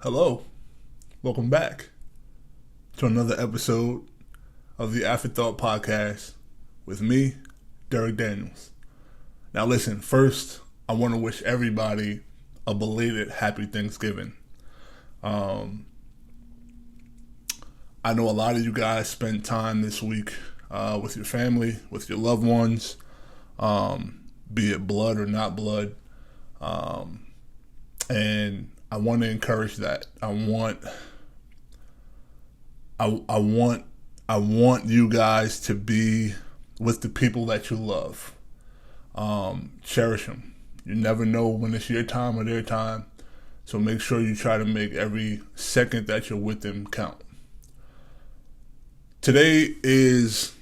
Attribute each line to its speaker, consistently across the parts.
Speaker 1: Hello, welcome back to another episode of the Afterthought podcast with me, Derek Daniels. Now listen, first I want to wish everybody a belated happy Thanksgiving. I know a lot of you guys spent time this week with your family, with your loved ones, be it blood or not blood. And I want to encourage that. I want you guys to be with the people that you love. Cherish them. You never know when it's your time or their time. So make sure you try to make every second that you're with them count. Today is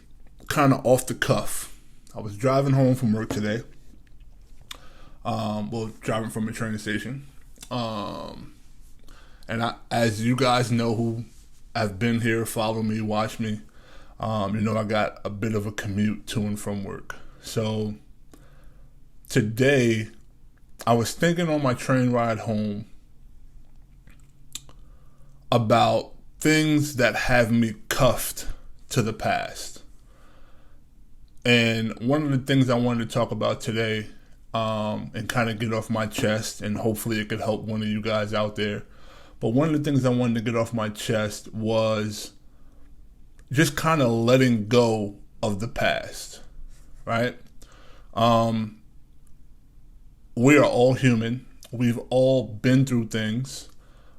Speaker 1: kind of off the cuff. I was driving home from work today. Driving from a train station. As you guys know who have been here, follow me, watch me, I got a bit of a commute to and from work. So today, I was thinking on my train ride home about things that have me cuffed to the past. And one of the things I wanted to talk about today, and kind of get off my chest, and hopefully it could help one of you guys out there. But one of the things I wanted to get off my chest was just kind of letting go of the past, right? We are all human. We've all been through things,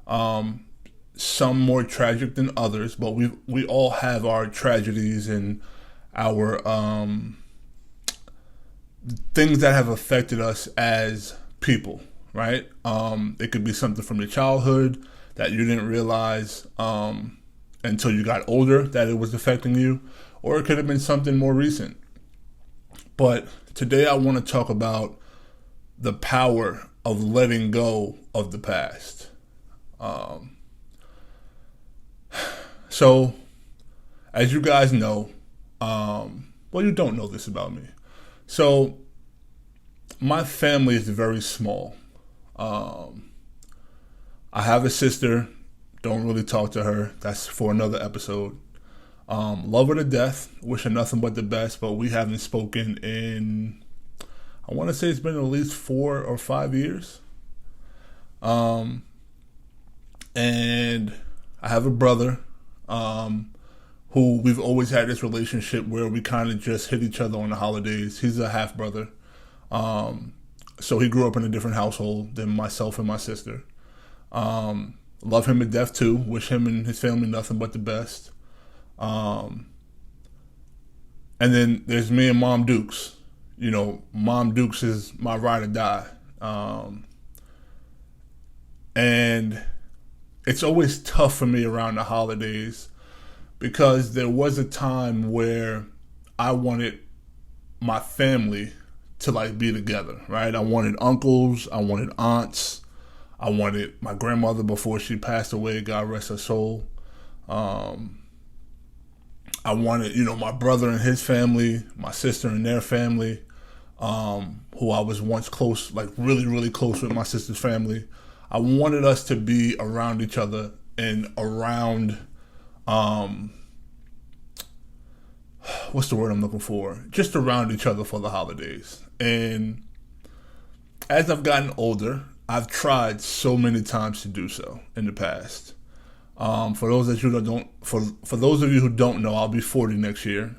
Speaker 1: some more tragic than others, but we all have our tragedies and our things that have affected us as people, right? It could be something from your childhood that you didn't realize until you got older that it was affecting you, or it could have been something more recent. But today I want to talk about the power of letting go of the past. So, as you guys know, you don't know this about me. So, my family is very small. I have a sister. Don't really talk to her. That's for another episode. Love her to death. Wish her nothing but the best. But we haven't spoken in, I want to say it's been at least 4 or 5 years. And I have a brother who we've always had this relationship where we kind of just hit each other on the holidays. He's a half brother. So he grew up in a different household than myself and my sister. Love him to death too. Wish him and his family nothing but the best. And then there's me and Mom Dukes. Mom Dukes is my ride or die. And it's always tough for me around the holidays because there was a time where I wanted my family to be together, right? I wanted uncles, I wanted aunts, I wanted my grandmother before she passed away, God rest her soul. I wanted, my brother and his family, my sister and their family, who I was once close, really, really close with my sister's family. I wanted us to be around each other and around, what's the word I'm looking for? Just around each other for the holidays. And as I've gotten older, I've tried so many times to do so in the past. For those of you who don't know, I'll be 40 next year.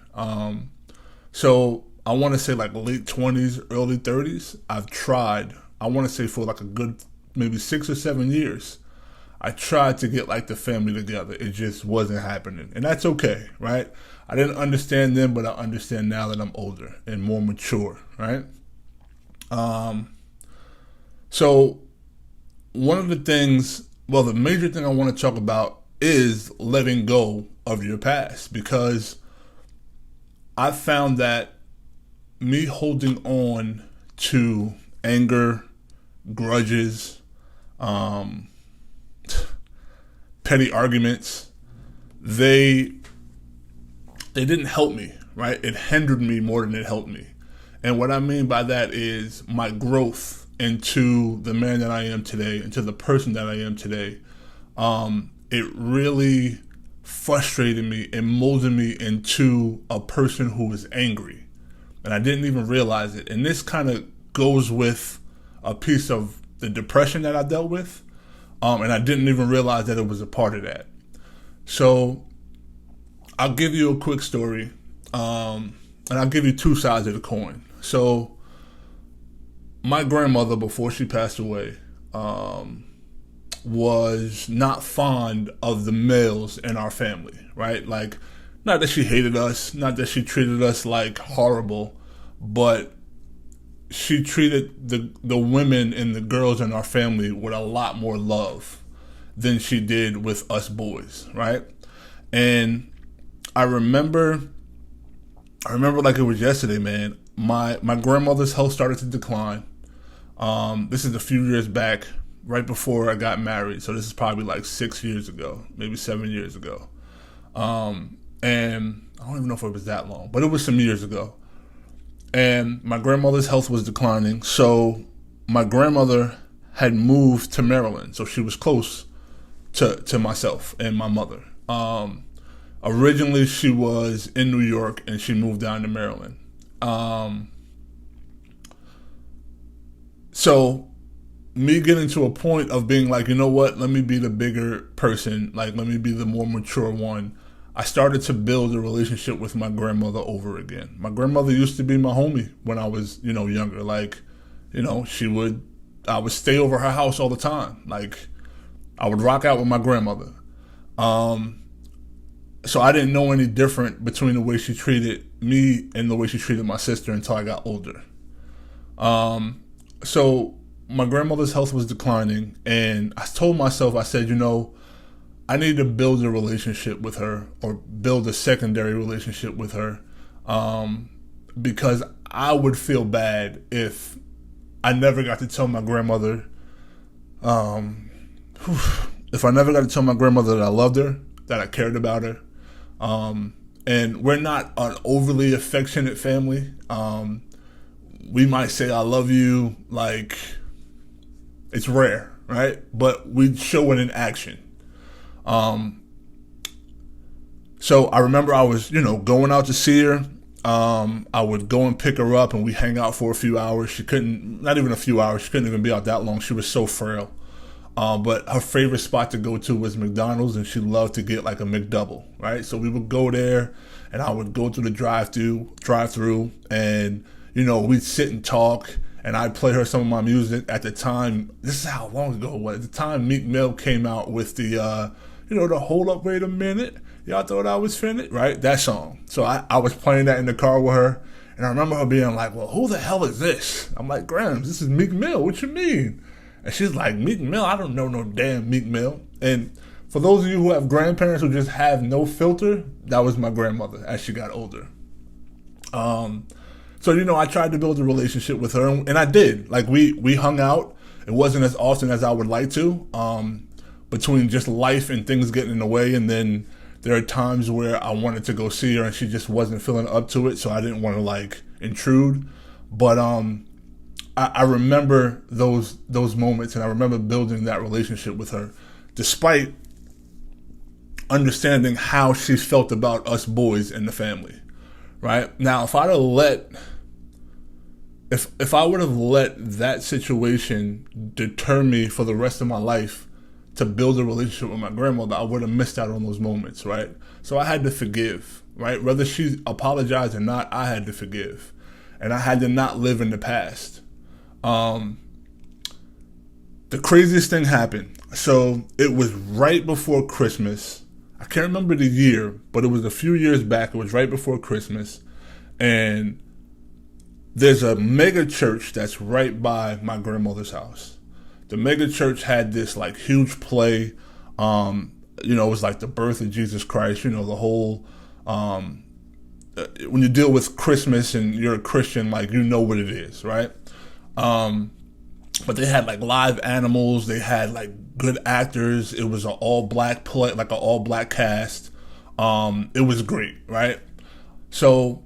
Speaker 1: So I want to say late 20s, early 30s. I've tried. I want to say for a good maybe 6 or 7 years. I tried to get the family together. It just wasn't happening, and that's okay, right? I didn't understand then, but I understand now that I'm older and more mature, right? So one of the things, the major thing I want to talk about is letting go of your past, because I found that me holding on to anger, grudges, petty arguments, they didn't help me, right? It hindered me more than it helped me. And what I mean by that is my growth into the man that I am today, into the person that I am today, it really frustrated me and molded me into a person who was angry. And I didn't even realize it. And this kind of goes with a piece of the depression that I dealt with. And I didn't even realize that it was a part of that. So I'll give you a quick story. And I'll give you two sides of the coin. So my grandmother, before she passed away, was not fond of the males in our family, right? Like, not that she hated us, not that she treated us like horrible, but she treated the women and the girls in our family with a lot more love than she did with us boys, right? And I remember like it was yesterday, man. My grandmother's health started to decline. This is a few years back, right before I got married. So this is probably like 6 years ago, maybe 7 years ago. And I don't even know if it was that long, but it was some years ago. And my grandmother's health was declining. So my grandmother had moved to Maryland. So she was close to myself and my mother. Originally, she was in New York and she moved down to Maryland. So me getting to a point of being like, you know what, let me be the bigger person, like let me be the more mature one. I started to build a relationship with my grandmother over again. My grandmother used to be my homie when I was, younger. Like, I would stay over her house all the time. Like, I would rock out with my grandmother. So I didn't know any different between the way she treated me and the way she treated my sister until I got older. So my grandmother's health was declining, and I told myself, I said, I need to build a relationship with her, or build a secondary relationship with her, because I would feel bad if I never got to tell my grandmother, that I loved her, that I cared about her. And we're not an overly affectionate family. We might say I love you, like, it's rare, right? But we show it in action. So I remember I was, going out to see her. I would go and pick her up and we hang out for a few hours. Not even a few hours. She couldn't even be out that long. She was so frail. But her favorite spot to go to was McDonald's, and she loved to get like a McDouble, right? So we would go there and I would go through the drive-through and, we'd sit and talk, and I'd play her some of my music. At the time, this is how long ago it was. At the time, Meek Mill came out with the, the hold up, wait a minute. Y'all thought I was finished, right? That song. So I was playing that in the car with her, and I remember her being like, well, who the hell is this? I'm like, Grams, this is Meek Mill. What you mean? And she's like, Meek Mill? I don't know no damn Meek Mill. And for those of you who have grandparents who just have no filter, that was my grandmother as she got older. So, I tried to build a relationship with her, and I did. Like, we hung out. It wasn't as often as I would like to, between just life and things getting in the way. And then there are times where I wanted to go see her and she just wasn't feeling up to it, so I didn't want to, like, intrude. But I remember those moments, and I remember building that relationship with her, despite understanding how she felt about us boys in the family, right? Now, if I would have let that situation deter me for the rest of my life to build a relationship with my grandmother, I would have missed out on those moments, right? So I had to forgive, right? Whether she apologized or not, I had to forgive, and I had to not live in the past. The craziest thing happened. So it was right before Christmas. I can't remember the year, but it was a few years back. It was right before Christmas. And there's a mega church that's right by my grandmother's house. The mega church had this like huge play. It was like the birth of Jesus Christ, the whole, when you deal with Christmas and you're a Christian, like, what it is, right? But they had like live animals. They had like good actors. It was an all black play, like an all black cast. It was great, right? So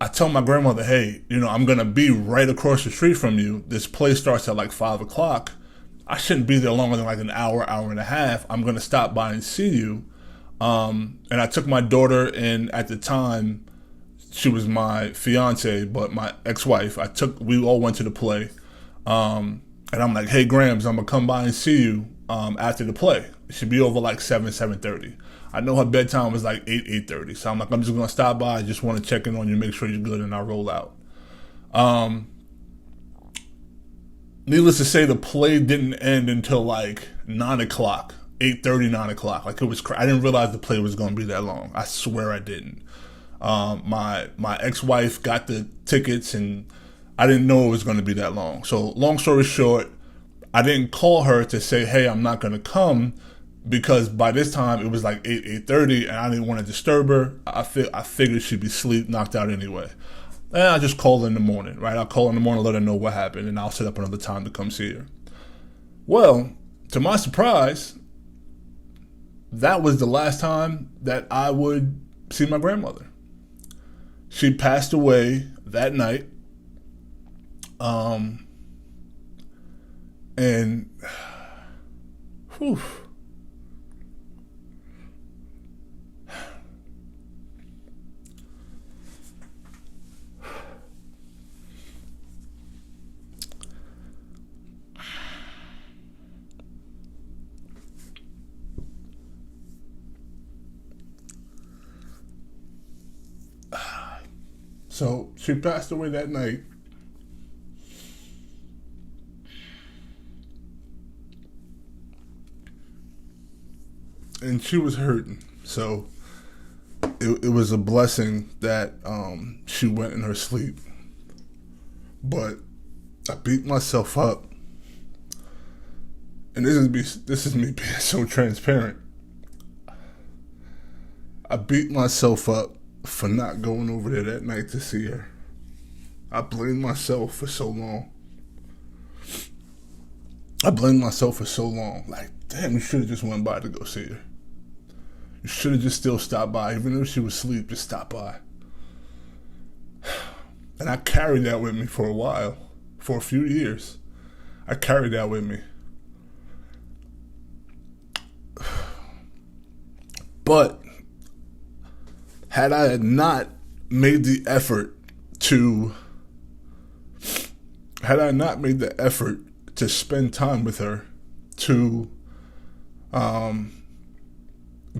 Speaker 1: I tell my grandmother, hey, I'm going to be right across the street from you. This play starts at like 5:00. I shouldn't be there longer than like an hour, hour and a half. I'm going to stop by and see you. And I took my daughter, and at the time, she was my fiance, but my ex-wife. We all went to the play. And I'm like, hey, Grams, I'm going to come by and see you after the play. It should be over like 7:30. I know her bedtime was like 8:30. So I'm like, I'm just going to stop by. I just want to check in on you, make sure you're good, and I'll roll out. Needless to say, the play didn't end until like 9 o'clock, 8:30, 9 o'clock. Like, it was I didn't realize the play was going to be that long. I swear I didn't. My ex-wife got the tickets, and I didn't know it was going to be that long. So long story short, I didn't call her to say, hey, I'm not going to come, because by this time it was like 8:30, and I didn't want to disturb her. I figured she'd be asleep, knocked out anyway. And I just call her in the morning, right? I'll call her in the morning, let her know what happened, and I'll set up another time to come see her. Well, to my surprise, that was the last time that I would see my grandmother. She passed away that night. And whew, so she passed away that night. And she was hurting. So it was a blessing that she went in her sleep. But I beat myself up. And this is me being so transparent. I beat myself up for not going over there that night to see her. I blamed myself for so long. Like, damn, you should have just went by to go see her. You should have just still stopped by. Even if she was asleep, just stop by. And I carried that with me for a while. For a few years. I carried that with me. But had I not made the effort to spend time with her, to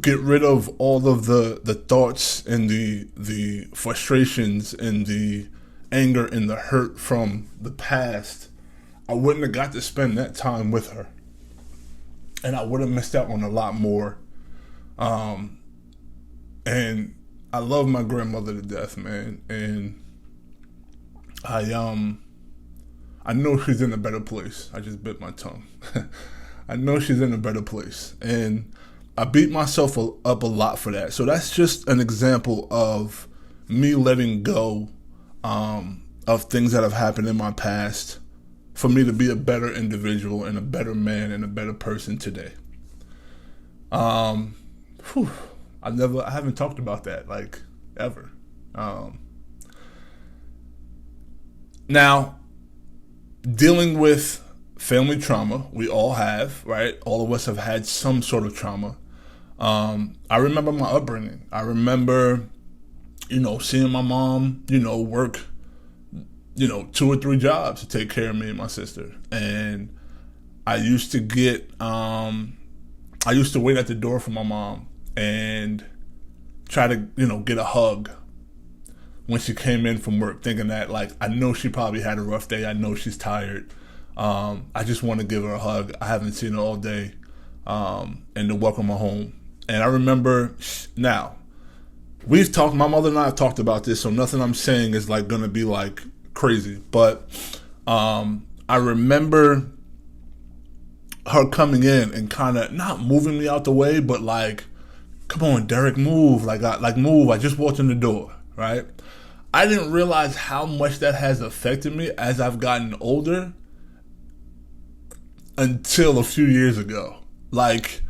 Speaker 1: get rid of all of the thoughts and the frustrations and the anger and the hurt from the past, I wouldn't have got to spend that time with her. And I would have missed out on a lot more. And I love my grandmother to death, man. And I know she's in a better place. I just bit my tongue. I know she's in a better place. And I beat myself up a lot for that. So that's just an example of me letting go of things that have happened in my past for me to be a better individual and a better man and a better person today. I haven't talked about that, like, ever. Now, dealing with family trauma, we all have, right? All of us have had some sort of trauma. I remember my upbringing. I remember, seeing my mom, work, 2 or 3 jobs to take care of me and my sister. And I used to wait at the door for my mom and try to, get a hug when she came in from work, thinking that, like, I know she probably had a rough day. I know she's tired. I just want to give her a hug. I haven't seen her all day, and to welcome her home. And I remember, now, my mother and I have talked about this, so nothing I'm saying is like going to be like crazy. But I remember her coming in and kind of not moving me out the way, but like, come on, Derek, move. Move. I just walked in the door, right? I didn't realize how much that has affected me as I've gotten older until a few years ago. Like,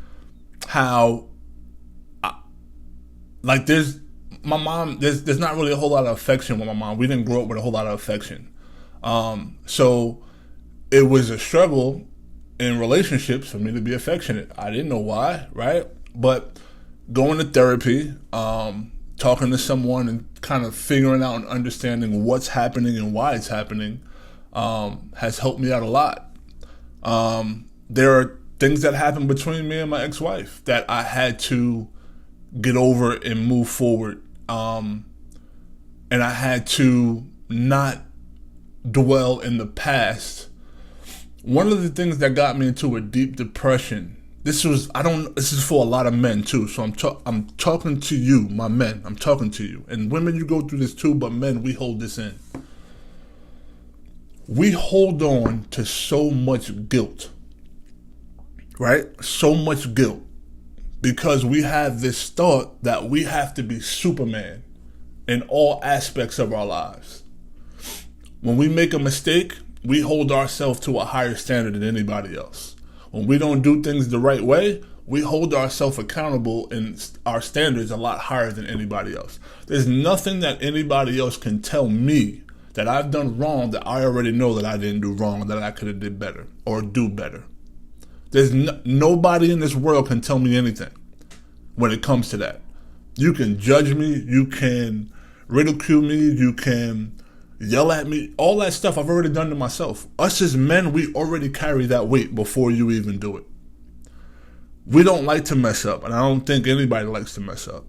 Speaker 1: how, there's my mom, there's not really a whole lot of affection with my mom. We didn't grow up with a whole lot of affection. So it was a struggle in relationships for me to be affectionate. I didn't know why, right? But going to therapy, talking to someone and kind of figuring out and understanding what's happening and why it's happening has helped me out a lot. There are things that happened between me and my ex-wife that I had to get over and move forward. And I had to not dwell in the past. One of the things that got me into a deep depression, this is for a lot of men too. So I'm talking to you, my men. I'm talking to you. And women, you go through this too, but men, we hold this in. We hold on to so much guilt, right? So much guilt because we have this thought that we have to be Superman in all aspects of our lives. When we make a mistake, we hold ourselves to a higher standard than anybody else. When we don't do things the right way, we hold ourselves accountable and our standards a lot higher than anybody else. There's nothing that anybody else can tell me that I've done wrong that I already know that I didn't do wrong, that I could have did better or do better. There's nobody in this world can tell me anything when it comes to that. You can judge me, you can ridicule me, you can yell at me, all that stuff I've already done to myself. Us as men, we already carry that weight before you even do it. We don't like to mess up, and I don't think anybody likes to mess up.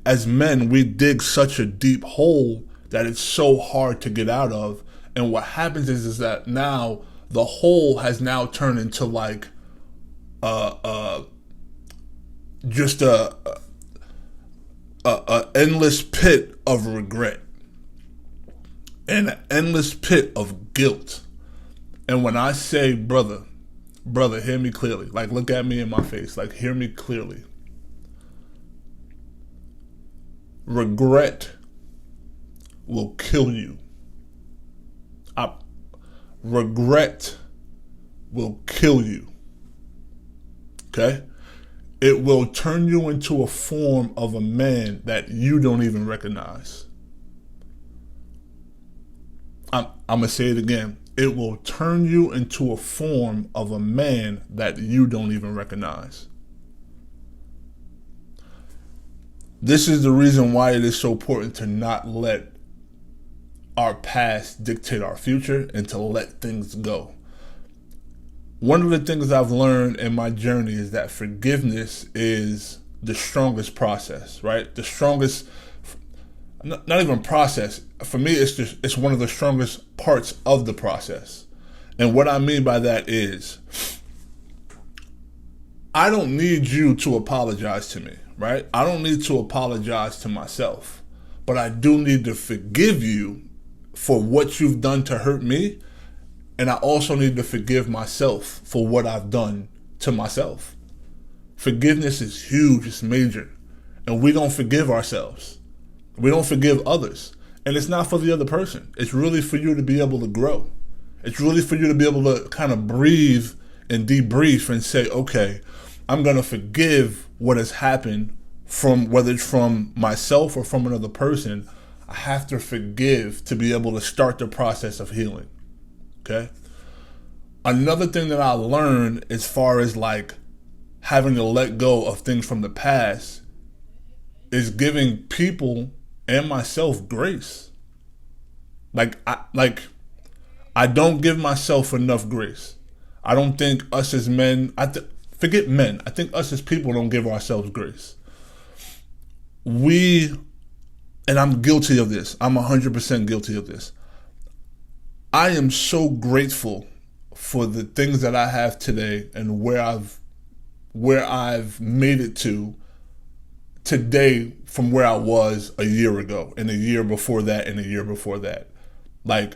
Speaker 1: As men, we dig such a deep hole that it's so hard to get out of. And what happens is that now the hole has now turned into like just a endless pit of regret and an endless pit of guilt. And when I say, brother, hear me clearly. Like, look at me in my face. Like, hear me clearly. Regret will kill you. Regret will kill you. Okay? It will turn you into a form of a man that you don't even recognize. I'm going to say it again. It will turn you into a form of a man that you don't even recognize. This is the reason why it is so important to not let our past dictate our future and to let things go. One of the things I've learned in my journey is that forgiveness is the strongest process, right? The strongest, not even process. For me, it's one of the strongest parts of the process. And what I mean by that is, I don't need you to apologize to me, right? I don't need to apologize to myself, but I do need to forgive you for what you've done to hurt me. And I also need to forgive myself for what I've done to myself. Forgiveness is huge, it's major. And we don't forgive ourselves. We don't forgive others. And it's not for the other person. It's really for you to be able to grow. It's really for you to be able to kind of breathe and debrief and say, okay, I'm going to forgive what has happened, from whether it's from myself or from another person. I have to forgive to be able to start the process of healing. Okay? Another thing that I learned as far as like having to let go of things from the past is giving people and myself grace. I don't give myself enough grace. I don't think us as men, forget men, I think us as people don't give ourselves grace. And I'm guilty of this. I'm 100% guilty of this. I am so grateful for the things that I have today and where I've made it to today from where I was a year ago and a year before that and a year before that. Like,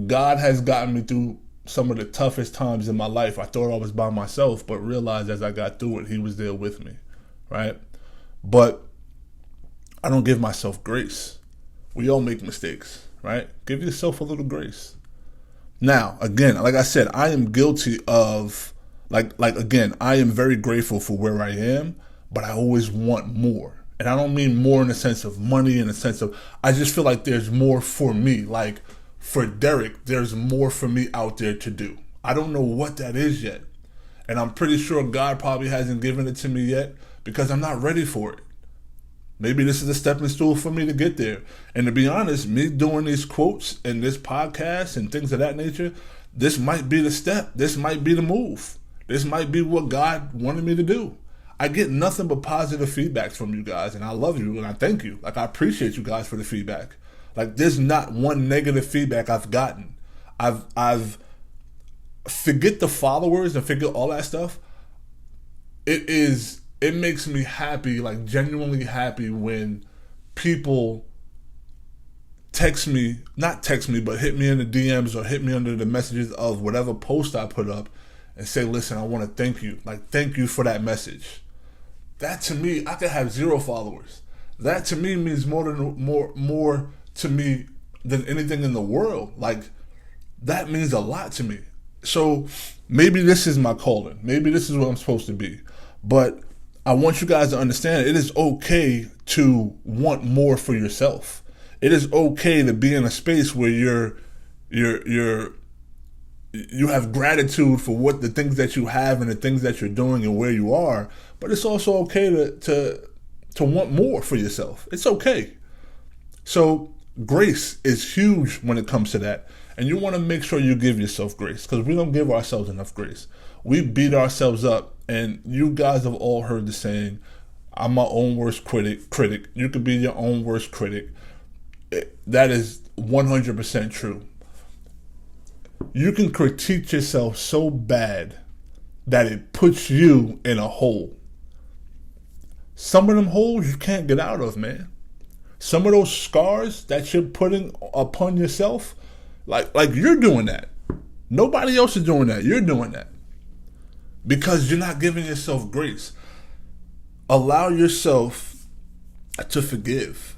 Speaker 1: God has gotten me through some of the toughest times in my life. I thought I was by myself, but realized as I got through it, He was there with me, right? But I don't give myself grace. We all make mistakes, right? Give yourself a little grace. Now, again, like I said, I am guilty of, again, I am very grateful for where I am, but I always want more. And I don't mean more in the sense of money, in the sense of, I just feel like there's more for me. Like, for Derek, there's more for me out there to do, I don't know what that is yet. And I'm pretty sure God probably hasn't given it to me yet because I'm not ready for it. Maybe this is a stepping stool for me to get there. And to be honest, me doing these quotes and this podcast and things of that nature, this might be the step. This might be the move. This might be what God wanted me to do. I get nothing but positive feedback from you guys, and I love you and I thank you. Like, I appreciate you guys for the feedback. Like, there's not one negative feedback I've gotten. I've forget the followers and forget all that stuff. It makes me happy, like genuinely happy, when people not text me, but hit me in the DMs or hit me under the messages of whatever post I put up and say, listen, I want to thank you. Like, thank you for that message. That to me, I could have 0 followers. That to me means more to me than anything in the world. Like, that means a lot to me. So maybe this is my calling. Maybe this is what I'm supposed to be. But I want you guys to understand it is okay to want more for yourself. It is okay to be in a space where you have gratitude for what the things that you have and the things that you're doing and where you are. But it's also okay to want more for yourself. It's okay. So grace is huge when it comes to that. And you want to make sure you give yourself grace, because we don't give ourselves enough grace. We beat ourselves up, and you guys have all heard the saying, I'm my own worst critic. You could be your own worst critic. That is 100% true. You can critique yourself so bad that it puts you in a hole. Some of them holes you can't get out of, man. Some of those scars that you're putting upon yourself, like you're doing that. Nobody else is doing that. You're doing that. Because you're not giving yourself grace. Allow yourself to forgive.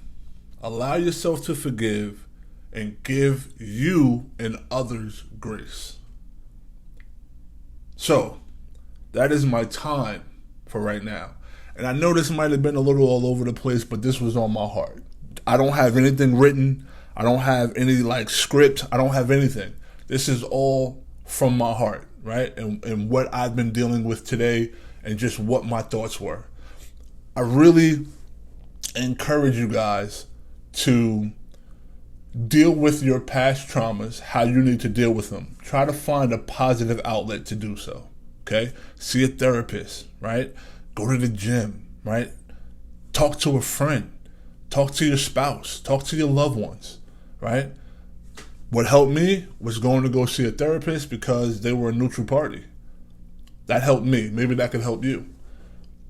Speaker 1: Allow yourself to forgive and give you and others grace. So, that is my time for right now. And I know this might have been a little all over the place, but this was on my heart. I don't have anything written. I don't have any script. I don't have anything. This is all from my heart, right? And what I've been dealing with today and just what my thoughts were. I really encourage you guys to deal with your past traumas, how you need to deal with them. Try to find a positive outlet to do so, okay? See a therapist, right? Go to the gym, right? Talk to a friend. Talk to your spouse. Talk to your loved ones, right? What helped me was going to go see a therapist because they were a neutral party. That helped me. Maybe that could help you,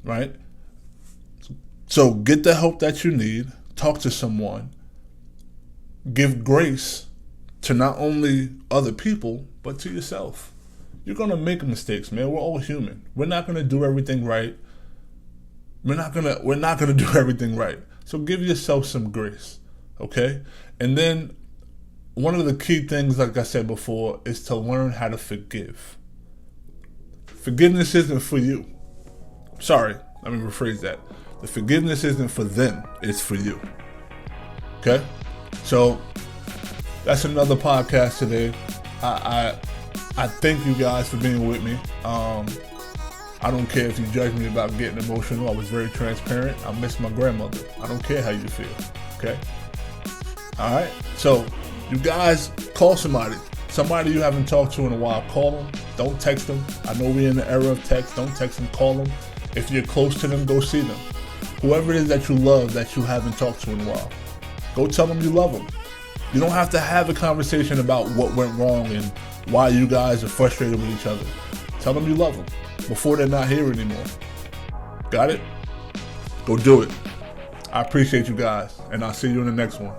Speaker 1: right? So get the help that you need. Talk to someone. Give grace to not only other people, but to yourself. You're going to make mistakes, man. We're all human. We're not going to do everything right. We're not going to do everything right. So give yourself some grace, okay? And then one of the key things, like I said before, is to learn how to forgive. Forgiveness isn't for you. Sorry, let me rephrase that. The forgiveness isn't for them, it's for you. Okay? So that's another podcast today. I thank you guys for being with me. I don't care if you judge me about getting emotional. I was very transparent. I miss my grandmother. I don't care how you feel. Okay? All right? So you guys call somebody you haven't talked to in a while. Call them. Don't text them. I know we're in the era of text. Don't text them. Call them. If you're close to them, go see them. Whoever it is that you love that you haven't talked to in a while, go tell them you love them. You don't have to have a conversation about what went wrong and why you guys are frustrated with each other. Tell them you love them before they're not here anymore. Got it? Go do it. I appreciate you guys, and I'll see you in the next one.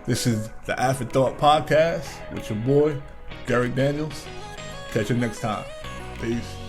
Speaker 1: This is the Afterthought Podcast with your boy, Derek Daniels. Catch you next time. Peace.